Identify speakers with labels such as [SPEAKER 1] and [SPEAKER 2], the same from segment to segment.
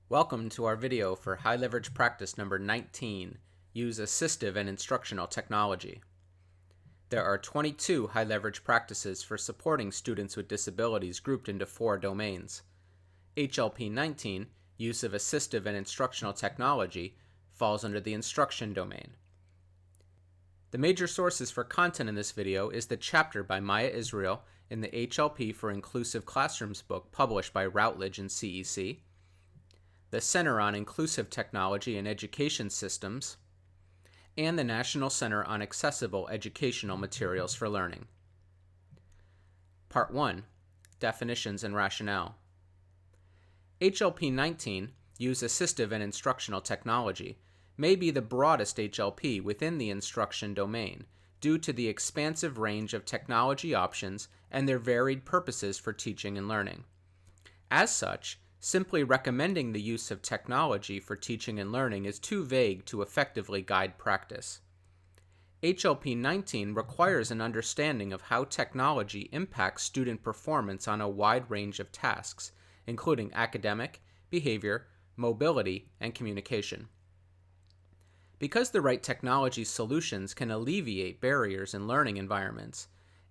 [SPEAKER 1] Welcome to our video for High Leverage Practice number 19, Use Assistive and Instructional Technology. There are 22 high leverage practices for supporting students with disabilities grouped into 4 domains. HLP 19, Use of Assistive and Instructional Technology, falls under the Instruction domain. The major sources for content in this video is the chapter by Maya Israel in the HLP for Inclusive Classrooms book published by Routledge and CEC, the Center on Inclusive Technology and Education Systems, and the National Center on Accessible Educational Materials for Learning. Part 1. Definitions and Rationale. HLP 19, Use Assistive and Instructional Technology, may be the broadest HLP within the instruction domain due to the expansive range of technology options and their varied purposes for teaching and learning. As such, simply recommending the use of technology for teaching and learning is too vague to effectively guide practice. HLP 19 requires an understanding of how technology impacts student performance on a wide range of tasks, including academic, behavior, mobility, and communication. Because the right technology solutions can alleviate barriers in learning environments,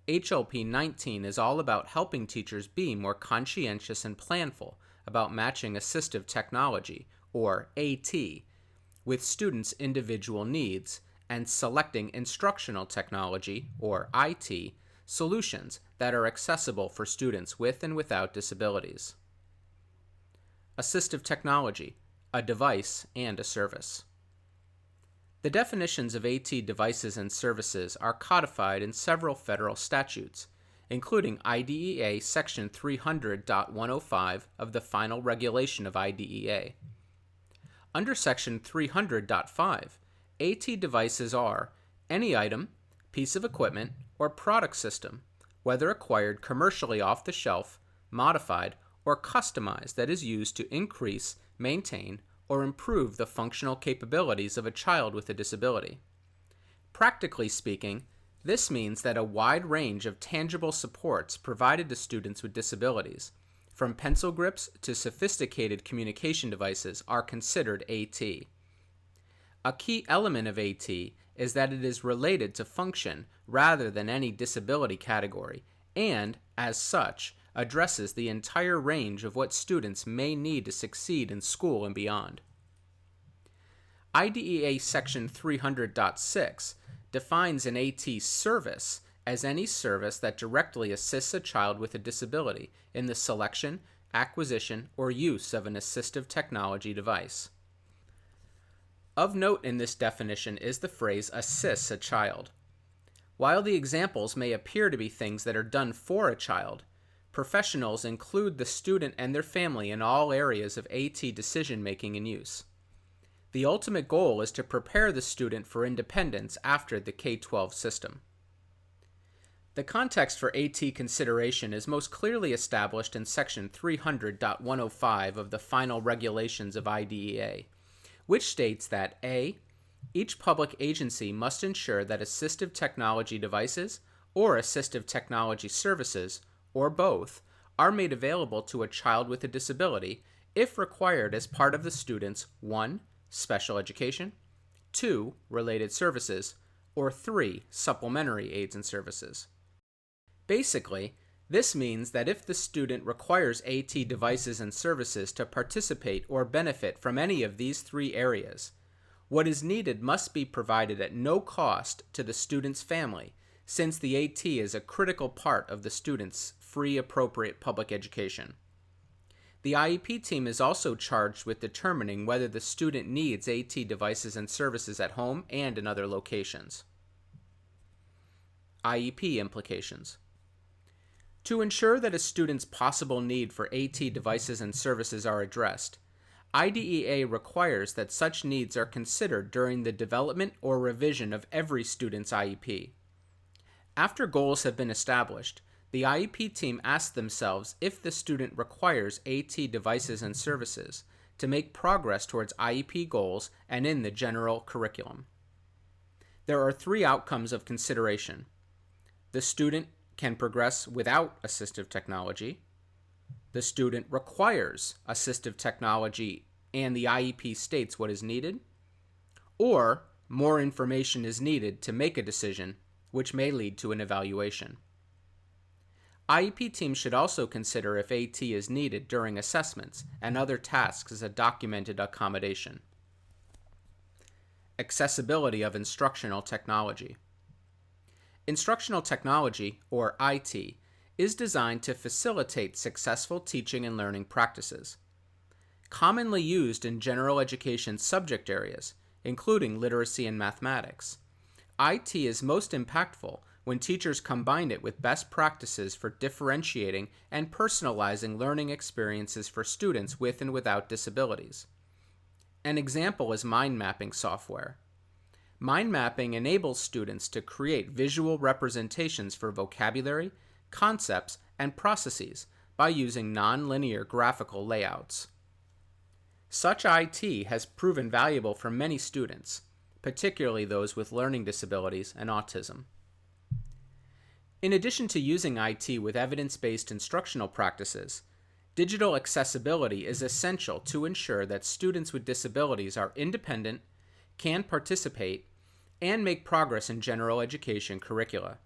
[SPEAKER 1] HLP 19 is all about helping teachers be more conscientious and planful about matching assistive technology, or AT, with students' individual needs and selecting instructional technology, or IT, solutions that are accessible for students with and without disabilities. Assistive technology, a device and a service. The definitions of AT devices and services are codified in several federal statutes, including IDEA Section 300.105 of the Final Regulation of IDEA. Under Section 300.5, AT devices are any item, piece of equipment, or product system, whether acquired commercially off the shelf, modified, or customized that is used to increase, maintain, or improve the functional capabilities of a child with a disability. Practically speaking, this means that a wide range of tangible supports provided to students with disabilities, from pencil grips to sophisticated communication devices, are considered AT. A key element of AT is that it is related to function rather than any disability category, and, as such, addresses the entire range of what students may need to succeed in school and beyond. IDEA Section 300.6 defines an AT service as any service that directly assists a child with a disability in the selection, acquisition, or use of an assistive technology device. Of note in this definition is the phrase assists a child. While the examples may appear to be things that are done for a child, professionals include the student and their family in all areas of AT decision-making and use. The ultimate goal is to prepare the student for independence after the K-12 system. The context for AT consideration is most clearly established in Section 300.105 of the Final Regulations of IDEA, which states that a. Each public agency must ensure that assistive technology devices or assistive technology services, or both, are made available to a child with a disability if required as part of the student's 1. Special education, 2. Related services, or 3. Supplementary aids and services. Basically, this means that if the student requires AT devices and services to participate or benefit from any of these 3 areas, what is needed must be provided at no cost to the student's family, since the AT is a critical part of the student's free appropriate public education. The IEP team is also charged with determining whether the student needs AT devices and services at home and in other locations. IEP implications. To ensure that a student's possible need for AT devices and services are addressed, IDEA requires that such needs are considered during the development or revision of every student's IEP. After goals have been established, the IEP team asks themselves if the student requires AT devices and services to make progress towards IEP goals and in the general curriculum. There are 3 outcomes of consideration. The student can progress without assistive technology. The student requires assistive technology and the IEP states what is needed. Or more information is needed to make a decision, which may lead to an evaluation. IEP teams should also consider if AT is needed during assessments and other tasks as a documented accommodation. Accessibility of instructional technology. Instructional technology, or IT, is designed to facilitate successful teaching and learning practices. Commonly used in general education subject areas, including literacy and mathematics, IT is most impactful when teachers combine it with best practices for differentiating and personalizing learning experiences for students with and without disabilities. An example is mind mapping software. Mind mapping enables students to create visual representations for vocabulary, concepts, and processes by using nonlinear graphical layouts. Such IT has proven valuable for many students, particularly those with learning disabilities and autism. In addition to using IT with evidence-based instructional practices, digital accessibility is essential to ensure that students with disabilities are independent, can participate, and make progress in general education curricula.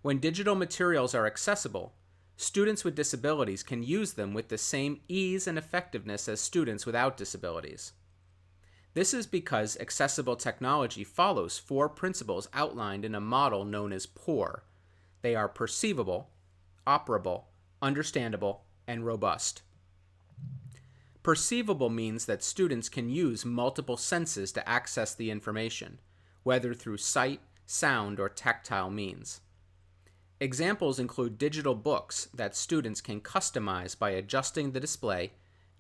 [SPEAKER 1] When digital materials are accessible, students with disabilities can use them with the same ease and effectiveness as students without disabilities. This is because accessible technology follows 4 principles outlined in a model known as POUR. They are perceivable, operable, understandable, and robust. Perceivable means that students can use multiple senses to access the information, whether through sight, sound, or tactile means. Examples include digital books that students can customize by adjusting the display,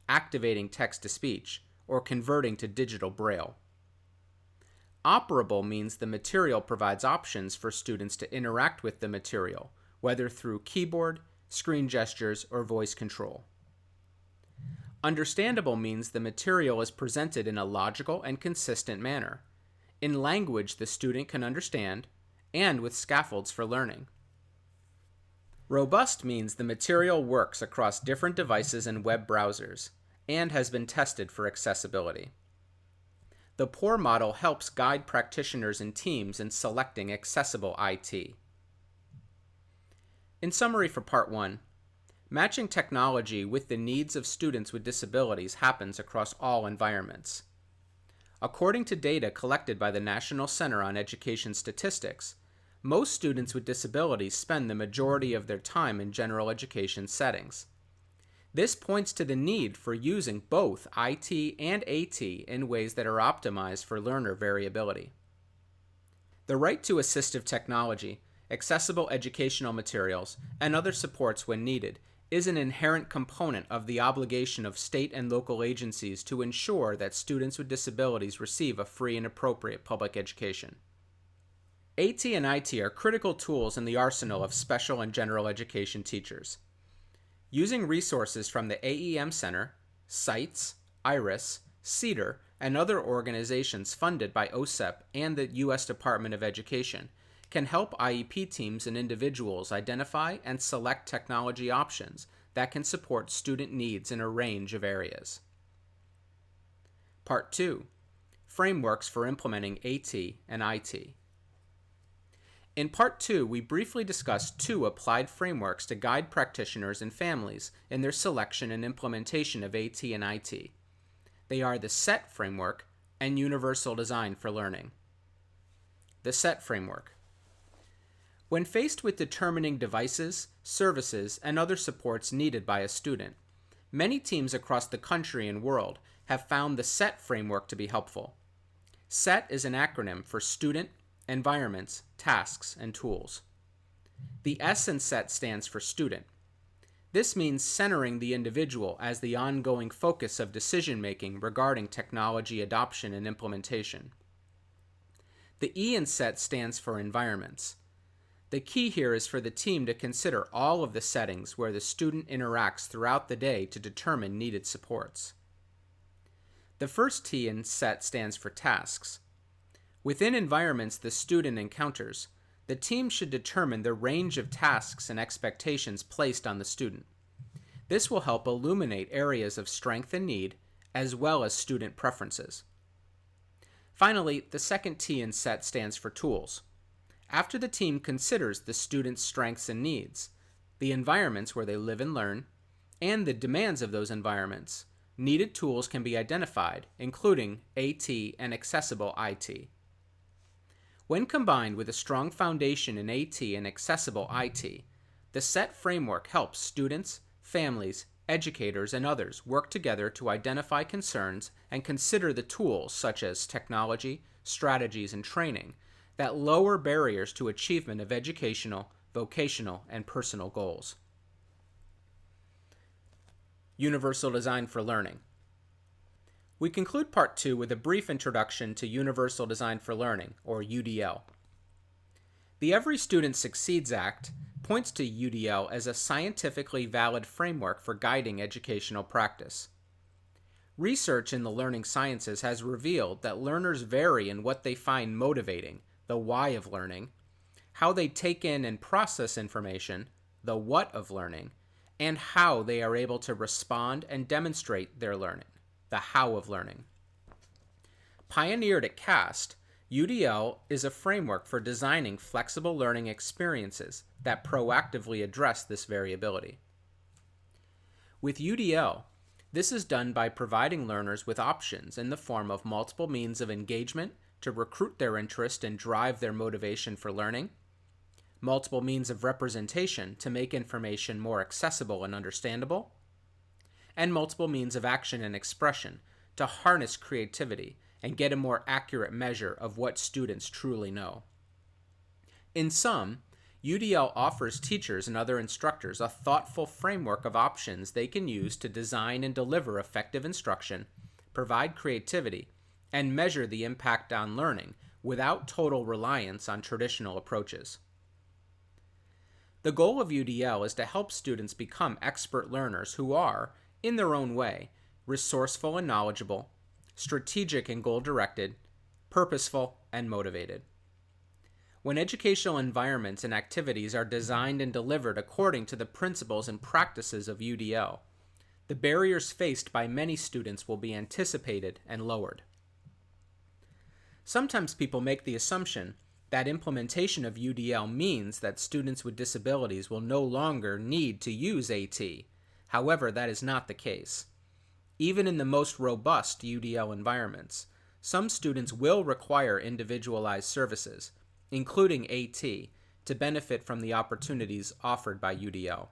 [SPEAKER 1] activating text-to-speech, or converting to digital braille. Operable means the material provides options for students to interact with the material, whether through keyboard, screen gestures, or voice control. Understandable means the material is presented in a logical and consistent manner, in language the student can understand, and with scaffolds for learning. Robust means the material works across different devices and web browsers, and has been tested for accessibility. The POUR model helps guide practitioners and teams in selecting accessible IT. In summary for Part 1, matching technology with the needs of students with disabilities happens across all environments. According to data collected by the National Center on Education Statistics, most students with disabilities spend the majority of their time in general education settings. This points to the need for using both IT and AT in ways that are optimized for learner variability. The right to assistive technology, accessible educational materials, and other supports when needed is an inherent component of the obligation of state and local agencies to ensure that students with disabilities receive a free and appropriate public education. AT and IT are critical tools in the arsenal of special and general education teachers. Using resources from the AEM Center, CITES, IRIS, CEDAR, and other organizations funded by OSEP and the U.S. Department of Education can help IEP teams and individuals identify and select technology options that can support student needs in a range of areas. Part 2. Frameworks for implementing AT and IT. In Part 2, we briefly discussed 2 applied frameworks to guide practitioners and families in their selection and implementation of AT and IT. They are the SETT framework and Universal Design for Learning. The SETT framework. When faced with determining devices, services, and other supports needed by a student, many teams across the country and world have found the SETT framework to be helpful. SETT is an acronym for Student, environments, tasks, and tools. The S in SETT stands for student. This means centering the individual as the ongoing focus of decision-making regarding technology adoption and implementation. The E in SETT stands for environments. The key here is for the team to consider all of the settings where the student interacts throughout the day to determine needed supports. The first T in SETT stands for tasks. Within environments the student encounters, the team should determine the range of tasks and expectations placed on the student. This will help illuminate areas of strength and need, as well as student preferences. Finally, the second T in SETT stands for tools. After the team considers the student's strengths and needs, the environments where they live and learn, and the demands of those environments, needed tools can be identified, including AT and accessible IT. When combined with a strong foundation in AT and accessible IT, the SETT framework helps students, families, educators, and others work together to identify concerns and consider the tools such as technology, strategies, and training that lower barriers to achievement of educational, vocational, and personal goals. Universal Design for Learning. We conclude Part 2 with a brief introduction to Universal Design for Learning, or UDL. The Every Student Succeeds Act points to UDL as a scientifically valid framework for guiding educational practice. Research in the learning sciences has revealed that learners vary in what they find motivating, the why of learning, how they take in and process information, the what of learning, and how they are able to respond and demonstrate their learning, the how of learning. Pioneered at CAST, UDL is a framework for designing flexible learning experiences that proactively address this variability. With UDL, this is done by providing learners with options in the form of multiple means of engagement to recruit their interest and drive their motivation for learning, multiple means of representation to make information more accessible and understandable, and multiple means of action and expression to harness creativity and get a more accurate measure of what students truly know. In sum, UDL offers teachers and other instructors a thoughtful framework of options they can use to design and deliver effective instruction, provide creativity, and measure the impact on learning without total reliance on traditional approaches. The goal of UDL is to help students become expert learners who are, in their own way, resourceful and knowledgeable, strategic and goal-directed, purposeful, and motivated. When educational environments and activities are designed and delivered according to the principles and practices of UDL, the barriers faced by many students will be anticipated and lowered. Sometimes people make the assumption that implementation of UDL means that students with disabilities will no longer need to use AT. However, that is not the case. Even in the most robust UDL environments, some students will require individualized services, including AT, to benefit from the opportunities offered by UDL.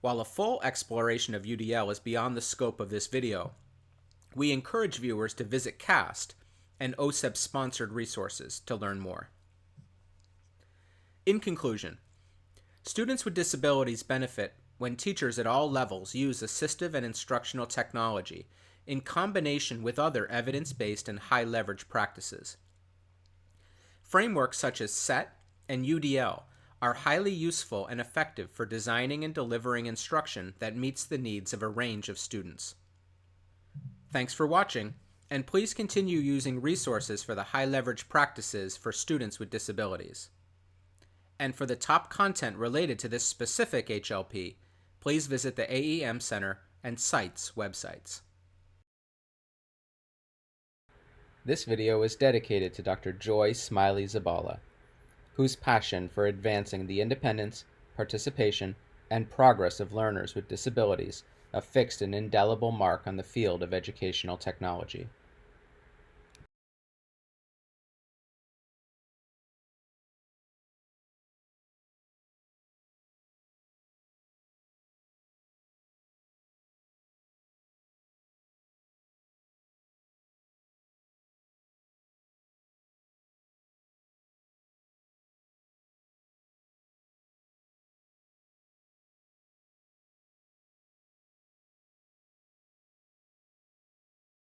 [SPEAKER 1] While a full exploration of UDL is beyond the scope of this video, we encourage viewers to visit CAST and OSEP-sponsored resources to learn more. In conclusion, students with disabilities benefit when teachers at all levels use assistive and instructional technology in combination with other evidence-based and high-leverage practices. Frameworks such as SETT and UDL are highly useful and effective for designing and delivering instruction that meets the needs of a range of students. Thanks for watching, and please continue using resources for the high-leverage practices for students with disabilities. And for the top content related to this specific HLP, please visit the AEM Center and CITES websites. This video is dedicated to Dr. Joy Smiley Zabala, whose passion for advancing the independence, participation, and progress of learners with disabilities affixed an indelible mark on the field of educational technology.